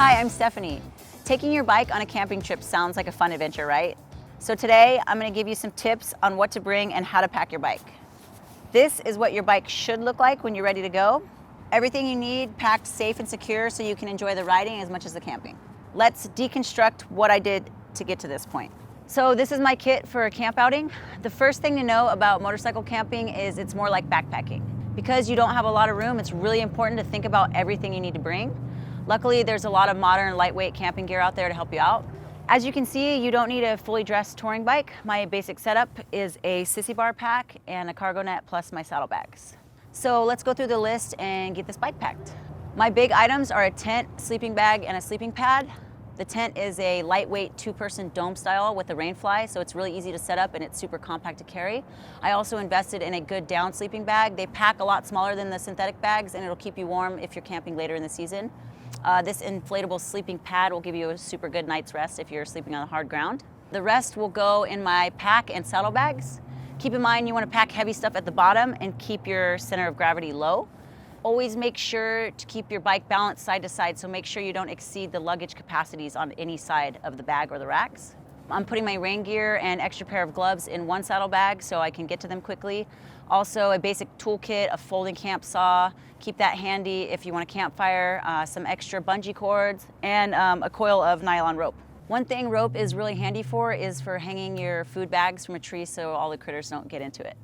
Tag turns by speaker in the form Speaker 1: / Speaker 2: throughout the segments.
Speaker 1: Hi, I'm Stephanie. Taking your bike on a camping trip sounds like a fun adventure, right? So today I'm going to give you some tips on what to bring and how to pack your bike. This is what your bike should look like when you're ready to go. Everything you need packed safe and secure so you can enjoy the riding as much as the camping. Let's deconstruct what I did to get to this point. So this is my kit for a camp outing. The first thing to know about motorcycle camping is it's more like backpacking. Because you don't have a lot of room, it's really important to think about everything you need to bring. Luckily, there's a lot of modern lightweight camping gear out there to help you out. As you can see, you don't need a fully dressed touring bike. My basic setup is a sissy bar pack and a cargo net plus my saddlebags. So let's go through the list and get this bike packed. My big items are a tent, sleeping bag, and a sleeping pad. The tent is a lightweight two-person dome style with a rainfly, so it's really easy to set up and it's super compact to carry. I also invested in a good down sleeping bag. They pack a lot smaller than the synthetic bags and it'll keep you warm if you're camping later in the season. This inflatable sleeping pad will give you a super good night's rest if you're sleeping on hard ground. The rest will go in my pack and saddlebags. Keep in mind you want to pack heavy stuff at the bottom and keep your center of gravity low. Always make sure to keep your bike balanced side to side, so make sure you don't exceed the luggage capacities on any side of the bag or the racks. I'm putting my rain gear and extra pair of gloves in one saddlebag so I can get to them quickly. Also a basic toolkit, a folding camp saw, keep that handy if you want a campfire, some extra bungee cords, and a coil of nylon rope. One thing rope is really handy for is for hanging your food bags from a tree so all the critters don't get into it.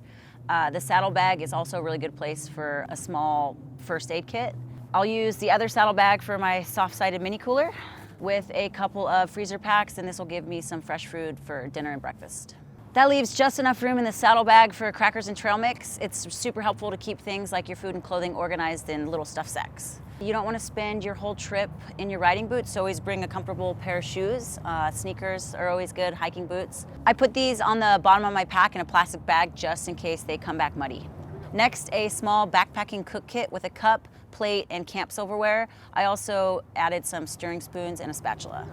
Speaker 1: The saddlebag is also a really good place for a small first aid kit. I'll use the other saddlebag for my soft-sided mini cooler with a couple of freezer packs, and this will give me some fresh food for dinner and breakfast. That leaves just enough room in the saddlebag for crackers and trail mix. It's super helpful to keep things like your food and clothing organized in little stuff sacks. You don't want to spend your whole trip in your riding boots, so always bring a comfortable pair of shoes. Sneakers are always good, hiking boots. I put these on the bottom of my pack in a plastic bag just in case they come back muddy. Next, a small backpacking cook kit with a cup, plate, and camp silverware. I also added some stirring spoons and a spatula.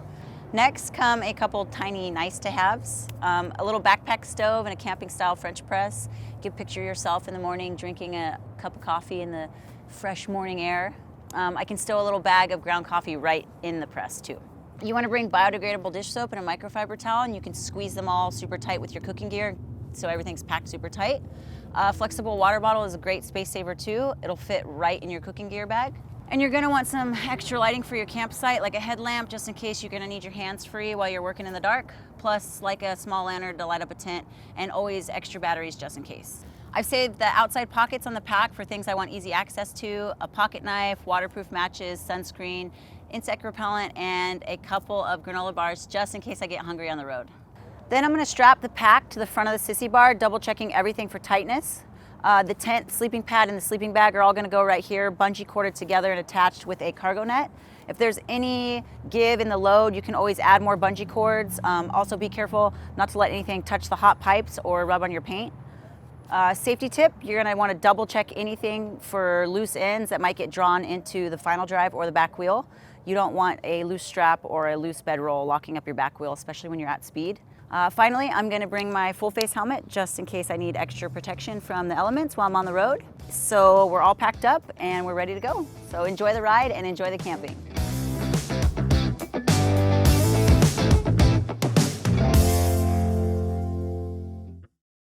Speaker 1: Next come a couple tiny nice-to-haves, a little backpack stove and a camping-style French press. You can picture yourself in the morning drinking a cup of coffee in the fresh morning air. I can stow a little bag of ground coffee right in the press too. You want to bring biodegradable dish soap and a microfiber towel, and you can squeeze them all super tight with your cooking gear so everything's packed super tight. Flexible water bottle is a great space saver too. It'll fit right in your cooking gear bag. And you're going to want some extra lighting for your campsite, like a headlamp just in case you're going to need your hands free while you're working in the dark, plus like a small lantern to light up a tent, and always extra batteries just in case. I've saved the outside pockets on the pack for things I want easy access to: a pocket knife, waterproof matches, sunscreen, insect repellent, and a couple of granola bars just in case I get hungry on the road. Then I'm going to strap the pack to the front of the sissy bar, double checking everything for tightness. The tent, sleeping pad, and the sleeping bag are all going to go right here, bungee corded together and attached with a cargo net. If there's any give in the load, you can always add more bungee cords. Also be careful not to let anything touch the hot pipes or rub on your paint. Safety tip, you're going to want to double check anything for loose ends that might get drawn into the final drive or the back wheel. You don't want a loose strap or a loose bedroll locking up your back wheel, especially when you're at speed. Finally, I'm going to bring my full face helmet just in case I need extra protection from the elements while I'm on the road. So we're all packed up and we're ready to go. So enjoy the ride and enjoy the camping.